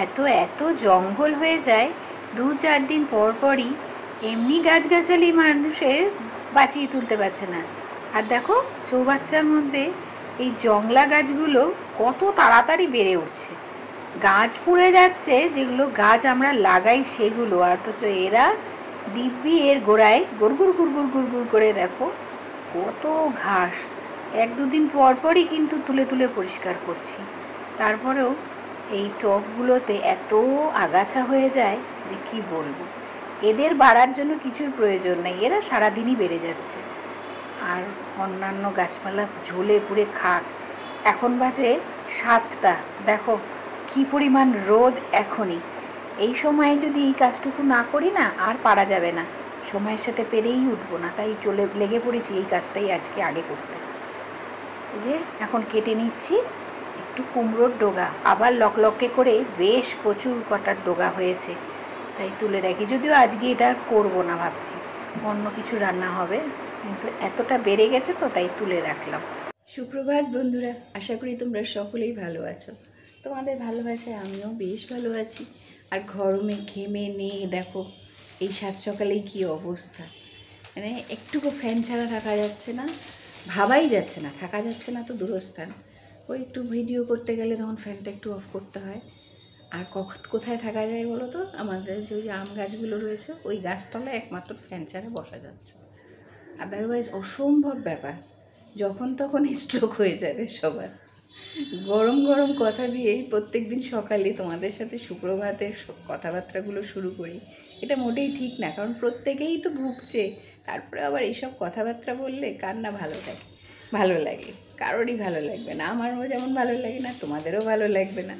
এত এত জঙ্গল হয়ে যায়, 2-4 দিন পর পরই এমনি গাছগাছালি মানুষের বাঁচিয়ে তুলতে পারছে না। আর দেখো চৌবাচ্চার মধ্যে এই জংলা গাছগুলো কত তাড়াতাড়ি বেড়ে উঠছে, গাছ পুড়ে যাচ্ছে, যেগুলো গাছ আমরা লাগাই সেগুলো, অথচ এরা দিব্যি এর গোড়ায় গুড়গুড় গুড়গুড় গুড়গুড় করে দেখো কত ঘাস। 1-2 দিন পর পরই কিন্তু তুলে তুলে পরিষ্কার করছি। তারপরেও এই টবগুলোতে এত আগাছা হয়ে যায় যে কী বলবো। এদের বাড়ার জন্য কিছুর প্রয়োজন নেই, এরা সারাদিনই বেড়ে যাচ্ছে। আর অন্যান্য গাছপালা ঝুলে পুড়ে খাক। এখন বাজে 7টা, দেখো কি পরিমাণ রোদ এখনই। এই সময়ে যদি এই কাজটুকু না করি না, আর পারা যাবে না, সময়ের সাথে পেরেই উঠবো না। তাই লেগে পড়েছি এই কাজটাই আজকে আগে করতে। এই যে এখন কেটে নিচ্ছি একটু কুমড়োর ডগা, আবার লকলকে করে বেশ প্রচুর কটার ডগা হয়েছে, তাই তুলে রাখি। যদিও আজকে এটা করবো না, ভাবছি অন্য কিছু রান্না হবে, কিন্তু এতটা বেড়ে গেছে তো তাই তুলে রাখলাম। সুপ্রভাত বন্ধুরা, আশা করি তোমরা সকলেই ভালো আছো। তোমাদের ভালোবাসায় আমিও বেশ ভালো আছি। আর গরমে ঘেমে নিয়ে দেখো এই 7 সকালেই কী অবস্থা, মানে একটুকু ফ্যান ছাড়া থাকা যাচ্ছে না, ভাবাই যাচ্ছে না, থাকা যাচ্ছে না তো দূরস্থান। ওই একটু ভিডিও করতে গেলে তখন ফ্যানটা একটু অফ করতে হয়। আর কোথায় থাকা যায় বলো তো, আমাদের যে ওই আম গাছগুলো রয়েছে ওই গাছতলায় একমাত্র ফ্যান ছাড়া বসা যাচ্ছে, আদারওয়াইজ অসম্ভব ব্যাপার। যখন তখন স্ট্রোক হয়ে যাবে সবার। গরম গরম কথা দিয়েই প্রত্যেক দিন সকালে তোমাদের সাথে সুপ্রভাতের কথাবার্তাগুলো শুরু করি, এটা মোটেই ঠিক না, কারণ প্রত্যেকেই তো ভুগছে। তারপরে আবার এইসব কথাবার্তা বললে কার না ভালো লাগে, কারোরই ভালো লাগবে না। আমারও যেমন ভালো লাগে না, তোমাদেরও ভালো লাগবে না।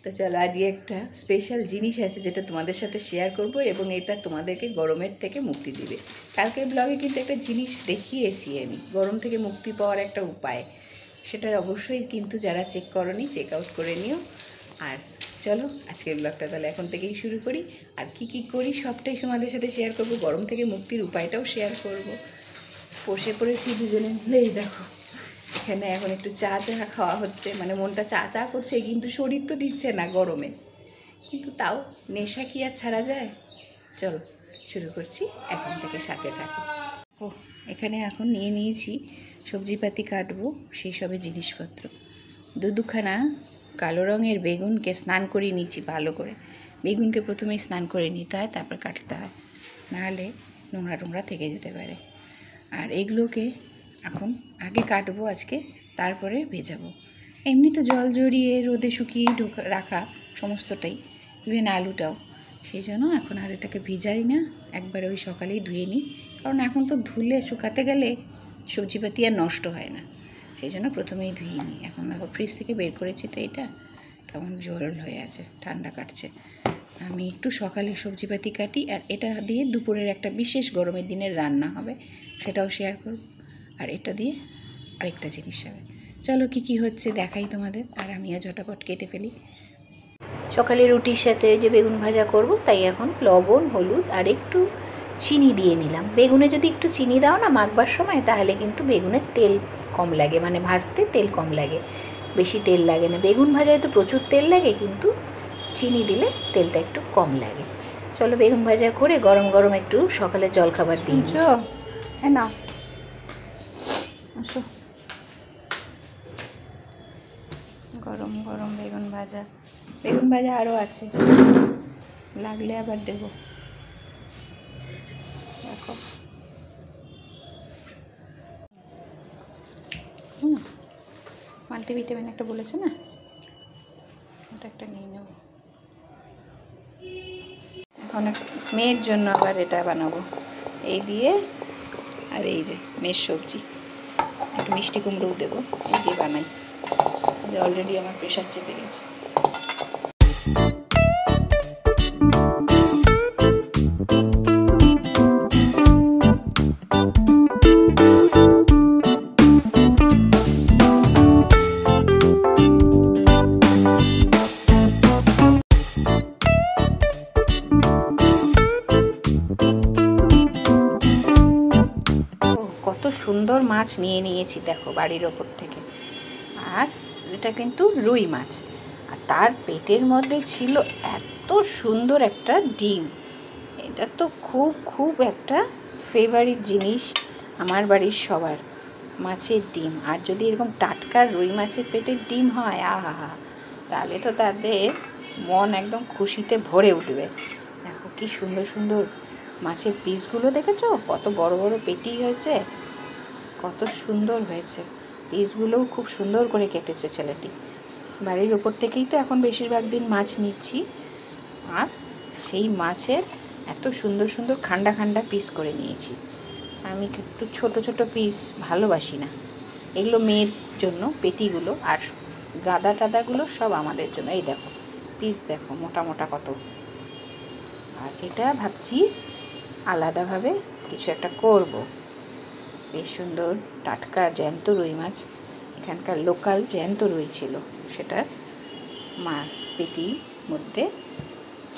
তো চলো, আজকে একটা স্পেশাল জিনিস আছে যেটা তোমাদের সাথে শেয়ার করব, এবং এটা তোমাদেরকে গরমের থেকে মুক্তি দিবে। কালকের ব্লগে কিন্তু একটা জিনিস দেখিয়েছি আমি, গরম থেকে মুক্তি পাওয়ার একটা উপায়। সেটা অবশ্যই কিন্তু যারা চেক করোনি, চেক আউট করে নিও। আর চলো আজকের ব্লগটা তাহলে এখন থেকেই শুরু করি। আর কি কি করি সবটাই তোমাদের সাথে শেয়ার করব, গরম থেকে মুক্তির উপায়টাও শেয়ার করব। বসে পড়েছি দুজনে মিলেই, দেখো এখানে এখন একটু চা খাওয়া হচ্ছে, মানে মনটা চা করছে, কিন্তু শরীর তো দিচ্ছে না গরমে, কিন্তু তাও নেশা কি আর ছাড়া যায়। চলো শুরু করছি, এখন থেকে সাথে থাকো। এখানে এখন নিয়ে নিয়েছি সবজিপাতি কাটবো সেই সবের জিনিসপত্র। দুখানা কালো রঙের বেগুনকে স্নান করিয়ে নিয়েছি ভালো করে। বেগুনকে প্রথমেই স্নান করে নিতে হয়, তারপর কাটতে হয়, নাহলে নোংরা থেকে যেতে পারে। আর এগুলোকে এখন আগে কাটবো আজকে, তারপরে ভেজাবো। এমনি তো জল জড়িয়ে রোদে শুকিয়ে রাখা সমস্তটাই, ইভেন আলুটাও। সেই জন্য এখন আর এটাকে ভিজাই না, একবারে ওই সকালেই ধুয়ে নিই, কারণ এখন তো ধুলে শুকাতে গেলে সবজিপাতি আর নষ্ট হয় না, সেই জন্য প্রথমেই ধুয়ে নিই। এখন দেখো ফ্রিজ থেকে বের করেছি, তো এটা কেমন জল হয়ে আছে, ঠান্ডা কাটছে। আমি একটু সকালে সবজিপাতি কাটি, আর এটা দিয়ে দুপুরের একটা বিশেষ গরমের দিনের রান্না হবে, সেটাও শেয়ার করব। আর এটা দিয়ে আরেকটা জিনিস হবে। চলো কি হচ্ছে দেখাই তোমাদের, আর আমিও ঝটাপট কেটে ফেলি। সকালে রুটির সাথে যে বেগুন ভাজা করব, তাই এখন লবণ, হলুদ আর একটু চিনি দিয়ে নিলাম। বেগুনে যদি একটু চিনি দাও না মাখবার সময়, তাহলে কিন্তু বেগুনের তেল কম লাগে, মানে ভাজতে তেল কম লাগে, বেশি তেল লাগে না। বেগুন ভাজায় তো প্রচুর তেল লাগে, কিন্তু চিনি দিলে তেলটা একটু কম লাগে। চলো বেগুন ভাজা করে গরম গরম একটু সকালে জলখাবার দিই। হ্যাঁ না, আসো। গরম গরম বেগুন ভাজা আরও আছে, লাগলে আবার দেব। দেখো মাল্টিভিটামিন একটা বলেছে না, ওটা একটা নিয়ে নেব। এখন মেয়ের জন্য আবার এটা বানাবো, এই দিয়ে। আর এই যে মেয়ের সবজি, একটু মিষ্টি কুমড়োও দেবো, এই দিয়ে বানাই। অলরেডি আমার প্রেশার চেপে গেছে। কত সুন্দর মাছ নিয়ে নিয়েছি দেখো বাড়ির ওপর থেকে, আর এটা কিন্তু রুই মাছ। আর তার পেটের মধ্যে ছিল এত সুন্দর একটা ডিম। এটা তো খুব খুব একটা ফেভারিট জিনিস আমার বাড়ির সবার, মাছের ডিম। আর যদি এরকম টাটকা রুই মাছের পেটের ডিম হয়, আহা, তাহলে তো তাদের মন একদম খুশিতে ভরে উঠবে। দেখো কি সুন্দর সুন্দর মাছের পিসগুলো, দেখেছো কত বড় বড় পেটি হয়েছে, কত সুন্দর হয়েছে। পিসগুলোও খুব সুন্দর করে কেটেছে ছেলেটি। বাড়ির ওপর থেকেই তো এখন বেশিরভাগ দিন মাছ নিচ্ছি, আর সেই মাছের এত সুন্দর সুন্দর খান্ডা খান্ডা পিস করে নিয়েছি। আমি একটু ছোট ছোট পিস ভালোবাসি না, এগুলো মেয়ের জন্য পেটিগুলো, আর গাদা টাদাগুলো সব আমাদের জন্য। এই দেখো পিস দেখো মোটা মোটা কত। আর এটা ভাবছি আলাদাভাবে কিছু একটা করব। বেশ সুন্দর টাটকা জ্যান্ত রুই মাছ, এখানকার লোকাল জ্যান্ত রুই ছিল, সেটা মা পেটির মধ্যে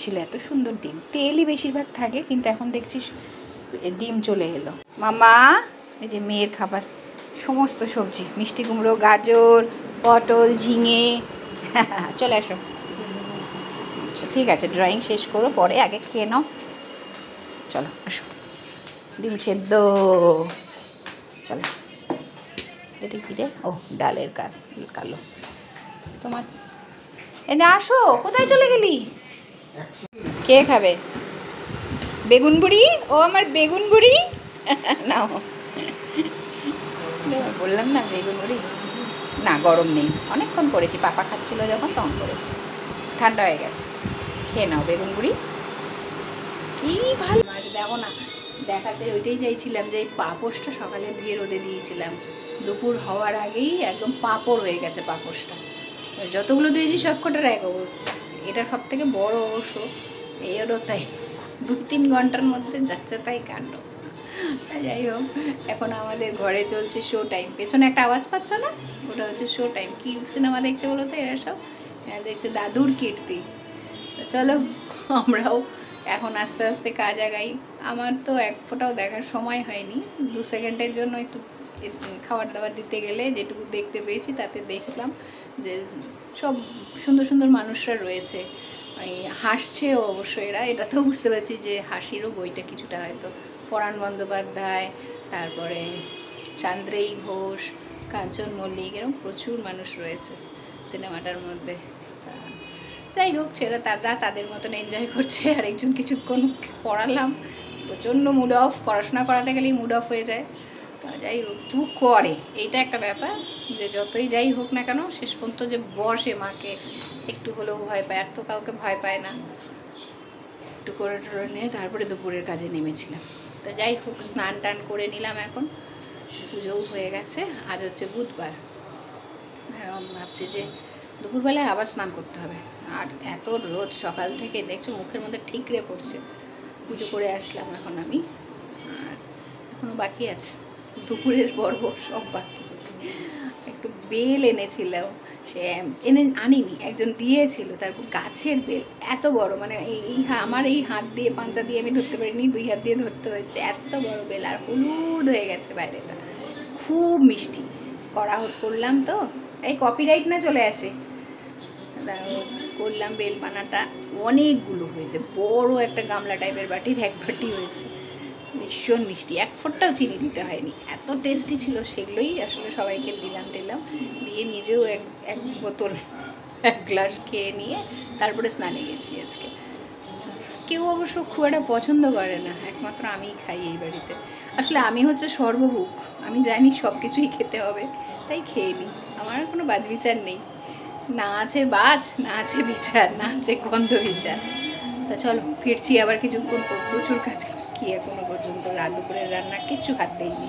ছিল এত সুন্দর ডিম। তেলই বেশিরভাগ থাকে, কিন্তু এখন দেখছিস ডিম চলে এলো। মামা এই যে মেয়ের খাবার, সমস্ত সবজি, মিষ্টি কুমড়ো, গাজর, পটল, ঝিঙে। চলে আসো। আচ্ছা ঠিক আছে, ড্রয়িং শেষ করো, পরে আগে খেয়ে নাও। চলো আসো, ডিম সেদ্ধ। চলো, এটা কি রে? ও ডালের কালো। তোমার এনে আসো, কোথায় চলে গেলি? কে খাবে বেগুন বুড়ি? ও আমার বেগুন বুড়ি। নাও, বললাম না বেগুন বুড়ি। না গরম নেই, অনেকক্ষণ করেছি, পাপা খাচ্ছিল যখন তখন করেছি, ঠান্ডা হয়ে গেছে। খেয়ে নাও বেগুন বুড়ি। কি ভালো দেখো না, দেখাতে ওইটাই চাইছিলাম যে এই পাপোশটা সকালে ধুয়ে রোদে দিয়েছিলাম, দুপুর হওয়ার আগেই একদম পাঁপড় হয়ে গেছে পাপোশটা। যতগুলো ধুয়েছি সব কটার এক অবস্থা। এটা সব থেকে বড় অবশ্য, এরও তাই 2-3 ঘন্টার মধ্যে যাচ্ছে তাই কাণ্ড। যাই হোক, এখন আমাদের ঘরে চলছে শো টাইম। পেছনে একটা আওয়াজ পাচ্ছ না? ওটা হচ্ছে শো টাইম। কী সিনেমা দেখছে বলো তো এরা সব? দেখছে দাদুর কীর্তি। চলো আমরাও এখন আস্তে আস্তে কাজ আগাই। আমার তো এক ফোঁটাও দেখার সময় হয়নি, 2 সেকেন্ডের জন্য একটু খাবার দাবার দিতে গেলে যেটুকু দেখতে পেয়েছি তাতে দেখলাম যে সব সুন্দর সুন্দর মানুষরা রয়েছে, হাসছেও অবশ্য এরা। এটাতেও বুঝতে পারছি যে হাসিরও বইটা কিছুটা হয়তো। পরাণ বন্দ্যোপাধ্যায়, তারপরে চান্দ্রেয়ী ঘোষ, কাঞ্চন মল্লিক, এরকম প্রচুর মানুষ রয়েছে সিনেমাটার মধ্যে। যাই হোক, সেটা তাদের মতন এনজয় করছে। আর একজন কিছুক্ষণ পড়ালাম, প্রচণ্ড মুড অফ, পড়াশোনা করাতে গেলেই মুড অফ হয়ে যায়। তো যাই হোক, তবু করে, এইটা একটা ব্যাপার যে যতই যাই হোক না কেন শেষ পর্যন্ত যে বসে, মাকে একটু হলেও ভয় পায়, আর তো কাউকে ভয় পায় না। একটু করে টোরে নিয়ে তারপরে দুপুরের কাজে নেমেছিলাম। তো যাই হোক, স্নান টান করে নিলাম, এখন পুজোও হয়ে গেছে। আজ হচ্ছে বুধবার, ভাবছি যে দুপুরবেলায় আবার স্নান করতে হবে। আর এত রোদ সকাল থেকে, দেখছো মুখের মধ্যে ঠিকরে পড়ছে। পুজো করে আসলাম এখন আমি, আর এখনও বাকি আছে দুপুরের পর্ব, সব বাকি। একটু বেল এনেছিলাম, সে আনিনি, একজন দিয়েছিল। তারপর গাছের বেল এত বড়, মানে আমার এই হাত দিয়ে, পাঞ্চা দিয়ে আমি ধরতে পারিনি, 2 হাত দিয়ে ধরতে হয়েছে। এত বড় বেল, আর হলুদ হয়ে গেছে বাইরেটা, খুব মিষ্টি। করলাম তো, এই কপিরাইট না চলে আসে। করলাম বেল পানাটা, অনেকগুলো হয়েছে, বড় একটা গামলা টাইপের বাটির 1 বাটি হয়েছে, ভীষণ মিষ্টি। 1 ফোঁটাও চিনি দিতে হয়নি, এত টেস্টি ছিল। সেগুলোই আসলে সবাইকে দিলাম দিয়ে নিজেও এক বোতল 1 গ্লাস খেয়ে নিয়ে তারপরে স্নানে গেছি আজকে। কেউ অবশ্য খুব একটা পছন্দ করে না, একমাত্র আমিই খাই এই বাড়িতে। আসলে আমি হচ্ছে সর্বভুক, আমি জানি সব কিছুই খেতে হবে, তাই খেয়ে নিই। আমার কোনো বাজ বিচার নেই, না আছে বাজ, না আছে বিচার, না আছে গন্ধ বিচার। তা চলো ফিরছি আবার কিছুক্ষণ, প্রচুর কাজ কি এখনো পর্যন্ত। দুপুরের রান্না কিচ্ছু হাত দেয়নি।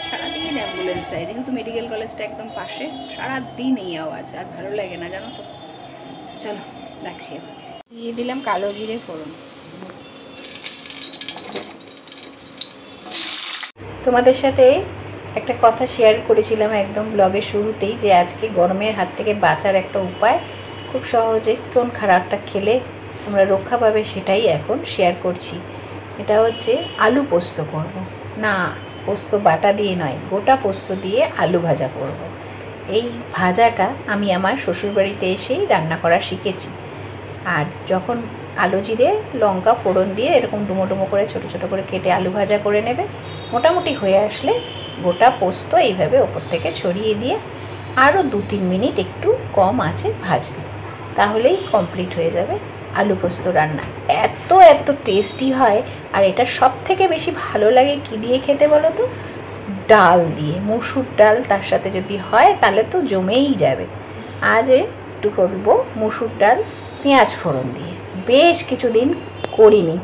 সারাদিন অ্যাম্বুলেন্স যায়, যেহেতু মেডিকেল কলেজটা একদম পাশে, সারাদিন এই আওয়াজ, আর ভালো লাগে না জানো তো। চলো রাখছি, দিয়ে দিলাম কালো জিরে ফোড়ন। তোমাদের সাথে একটা কথা শেয়ার করেছিলাম একদম ব্লগের শুরুতেই, যে আজকে গরমের হাত থেকে বাঁচার একটা উপায়, খুব সহজে কোন খাবারটা খেলে তোমরা রক্ষা পাবে সেটাই এখন শেয়ার করছি। এটা হচ্ছে আলু পোস্ত করব। না, পোস্ত বাটা দিয়ে নয়, গোটা পোস্ত দিয়ে আলু ভাজা করব। এই ভাজাটা আমি আমার শ্বশুরবাড়িতে এসেই রান্না করা শিখেছি। আর যখন আলু জিরে লঙ্কা ফোড়ন দিয়ে এরকম ডুমো ডুমো করে ছোটো ছোটো করে কেটে আলু ভাজা করে নেবে, মোটামুটি হয়ে আসলে গোটা পোস্ত এইভাবে ওপর থেকে ছড়িয়ে দিয়ে আরও 2-3 মিনিট একটু কম আঁচে ভাজবে, তাহলেই কমপ্লিট হয়ে যাবে আলু পোস্ত রান্না। এত এত টেস্টি হয়। আর এটা সব থেকে বেশি ভালো লাগে কী দিয়ে খেতে বলো তো? ডাল দিয়ে, মসুর ডাল তার সাথে যদি হয় তাহলে তো জমেই যাবে। আজ একটু করবো মসুর ডাল পেঁয়াজ ফোড়ন দিয়ে। বেশ কিছুদিন করিনি,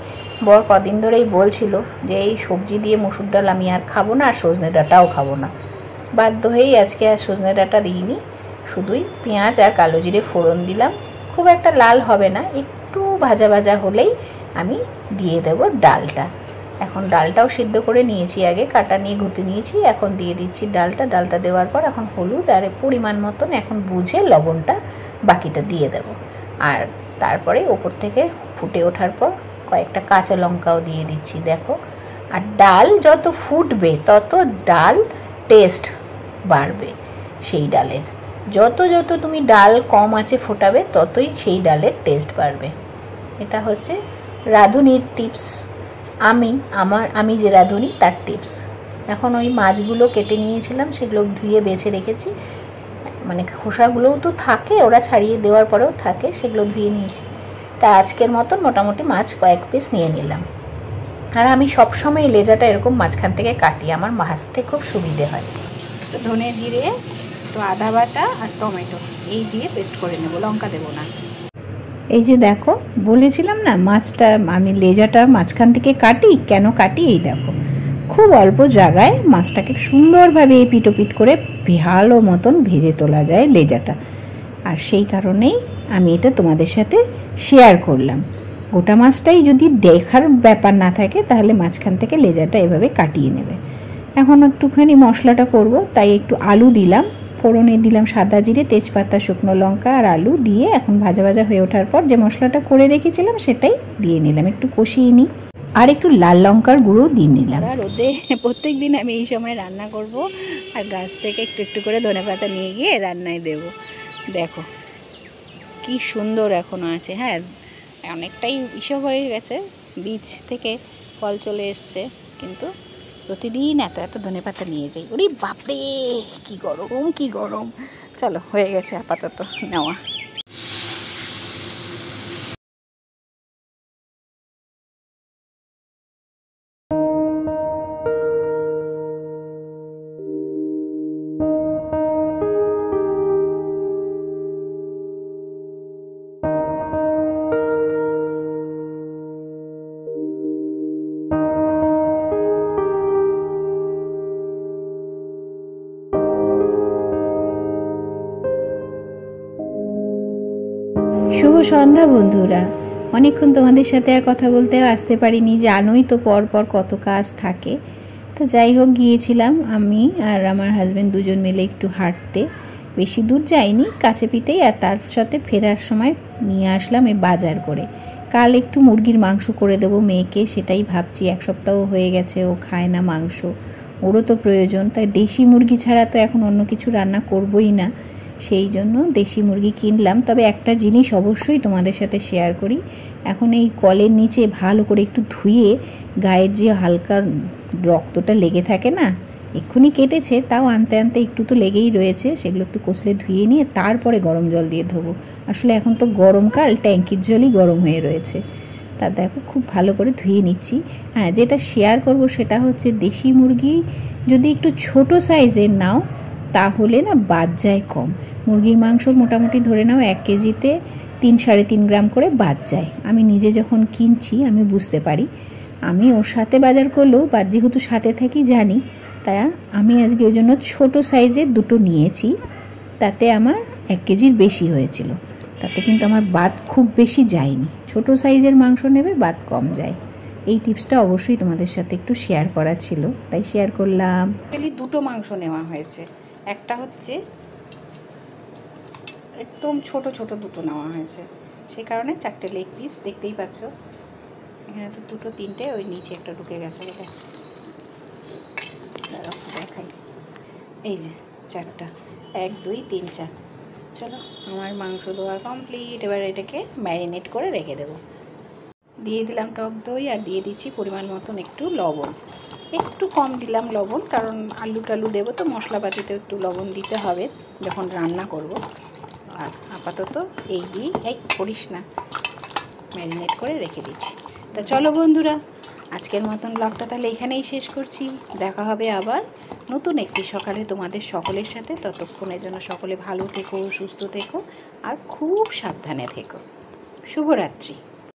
বর কদিন ধরেই বলছিল যে এই সবজি দিয়ে মসুর ডাল আমি আর খাবো না, আর সজনে ডাঁটাও খাবো না। বাধ্য হয়েই আজকে আর সজনে ডাঁটা দিইনি, শুধুই পেঁয়াজ আর কালো জিরে ফোড়ন দিলাম। খুব একটা লাল হবে না, একটু ভাজা ভাজা হলেই আমি দিয়ে দেব ডালটা। এখন ডালটাও সিদ্ধ করে নিয়েছি, আগে কাটা নিয়ে ঘুটে নিয়েছি, এখন দিয়ে দিচ্ছি ডালটা। ডালটা দেওয়ার পর এখন হলুদ আর পরিমাণ মতন এখন বুঝে লবণটা বাকিটা দিয়ে দেব। আর তারপরে ওপর থেকে ফুটে ওঠার পর কয়েকটা কাঁচা লঙ্কাও দিয়ে দিচ্ছি, দেখো। আর ডাল যত ফুটবে তত ডাল টেস্ট বাড়বে সেই ডালের। যত যত তুমি ডাল কম আঁচে ফোটাবে ততই সেই ডালের টেস্ট বাড়বে। এটা হচ্ছে রাঁধুনির টিপস, আমি যে রাঁধুনি তার টিপস। এখন ওই মাছগুলো কেটে নিয়েছিলাম, সেগুলো ধুয়ে বেছে রেখেছি, মানে খোসাগুলোও তো থাকে, ওরা ছাড়িয়ে দেওয়ার পরেও থাকে, সেগুলো ধুয়ে নিয়েছি। তা আজকের মতন মোটামুটি মাছ কয়েক পিস নিয়ে নিলাম। আর আমি সবসময় লেজাটা এরকম মাঝখান থেকে কাটি, আমার ভাজতে খুব সুবিধে হয়। তো ধনে জিরে, তো আদা বাটা আর টমেটো এই দিয়ে পেস্ট করে নেব, লঙ্কা দেবো না। এই যে দেখো, বলেছিলাম না মাছটা আমি লেজাটা মাঝখান থেকে কাটি। কেন কাটি এই দেখো, খুব অল্প জায়গায় মাছটাকে সুন্দরভাবে পিটোপিট করে ভালো মতন ভেজে তোলা যায় লেজাটা। আর সেই কারণেই আমি এটা তোমাদের সাথে শেয়ার করলাম। গোটা মাছটাই যদি দেখার ব্যাপার না থাকে তাহলে মাঝখান থেকে লেজাটা এভাবে কাটিয়ে নেবে। এখন একটুখানি মশলাটা করব, তাই একটু আলু দিলাম, ফোড়নে দিলাম সাদা জিরে, তেজপাতা, শুকনো লঙ্কা আর আলু দিয়ে এখন ভাজা ভাজা হয়ে ওঠার পর যে মশলাটা করে রেখেছিলাম সেটাই দিয়ে নিলাম, একটু কষিয়ে নিই। আর একটু লাল লঙ্কার গুঁড়ো দিয়ে নিলাম। আর রোদে প্রত্যেক দিন আমি এই সময় রান্না করব, আর গাছ থেকে একটু একটু করে ধনেপাতা নিয়ে গিয়ে রান্নায় দেব। দেখো কি সুন্দর এখনও আছে। হ্যাঁ, অনেকটাই ইসব হয়ে গেছে, বীজ থেকে ফল চলে এসছে, কিন্তু প্রতিদিন এত এত ধনেপাতা নিয়ে যাই। ওরে বাপরে, কি গরম কি গরম। চলো, হয়ে গেছে আপাতত নেওয়া। শুভ সন্ধ্যা বন্ধুরা। অনেকক্ষণ তোমাদের সাথে আর কথা বলতেও আসতে পারিনি, জানোই তো পর পর কত কাজ থাকে। তো যাই হোক, গিয়েছিলাম আমি আর আমার হাজব্যান্ড দুজন মিলে একটু হাঁটতে। বেশি দূর যাইনি, কাছে পিঠেই। আর তার সাথে ফেরার সময় নিয়ে আসলাম এই বাজার করে। কাল একটু মুরগির মাংস করে দেবো মেয়েকে, সেটাই ভাবছি। 1 সপ্তাহ হয়ে গেছে ও খায় না মাংস, ওরও তো প্রয়োজন। তাই দেশি মুরগি ছাড়া তো এখন অন্য কিছু রান্না করবই না, সেই জন্য দেশি মুরগি কিনলাম। তবে একটা জিনিস অবশ্যই তোমাদের সাথে শেয়ার করি, এখন এই কলের নিচে ভালো করে একটু ধুয়ে গায়ের যে হালকা রক্তটা লেগে থাকে না, এক্ষুনি কেটেছে, তাও আনতে আনতে একটু তো লেগেই রয়েছে, সেগুলো একটু কষলে ধুয়ে নিয়ে তারপরে গরম জল দিয়ে ধোবো। আসলে এখন তো গরমকাল, ট্যাঙ্কির জলই গরম হয়ে রয়েছে। তা দেখো খুব ভালো করে ধুয়ে নিচ্ছি। হ্যাঁ, যেটা শেয়ার করব সেটা হচ্ছে দেশি মুরগি যদি একটু ছোট সাইজের নাও তাহলে না বাদ যায় কম। মুরগির মাংস মোটামুটি ধরে নাও 1 কেজিতে 3-3.5 গ্রাম করে বাদ যায়। আমি নিজে যখন কিনছি আমি বুঝতে পারি, আমি ওর সাথে বাজার করলেও বাদ যেহেতু সাথে থাকি জানি, তাই আমি আজকে ওই জন্য ছোটো সাইজের 2টো নিয়েছি। তাতে আমার 1 কেজির বেশি হয়েছিল, তাতে কিন্তু আমার বাদ খুব বেশি যায়নি। ছোট সাইজের মাংস নেবে, বাদ কম যায়। এই টিপসটা অবশ্যই তোমাদের সাথে একটু শেয়ার করা ছিল, তাই শেয়ার করলাম। 2টো মাংস নেওয়া হয়েছে, একটা হচ্ছে একদম ছোট ছোট 2টো নেওয়া হয়েছে, সেই কারণে 4টে লেগ পিস দেখতেই পাচ্ছ। এখানে তো 2টো 3টে, ওই নিচে একটা ঢুকে গেছে, এটা দেখাই। এই যে 4টা, 1 2 3 4। চলো, আমার মাংস ধোয়া কমপ্লিট। এবার এটাকে ম্যারিনেট করে রেখে দেবো। দিয়ে দিলাম টক দই আর দিয়ে দিচ্ছি পরিমাণ মতন একটু লবণ। একটু কম দিলাম লবণ, কারণ আলু টালু দেবো তো মশলাপাতিতে একটু লবণ দিতে হবে যখন রান্না করব। আর আপাতত এই করিস না, ম্যারিনেট করে রেখে দিচ্ছি। তা চলো বন্ধুরা, আজকের মতন ব্লগটা তাহলে এখানেই শেষ করছি। দেখা হবে আবার নতুন একটি সকালে তোমাদের সকলের সাথে। ততক্ষণের জন্য সকলে ভালো থেকো, সুস্থ থেকো আর খুব সাবধানে থেকো। শুভরাত্রি।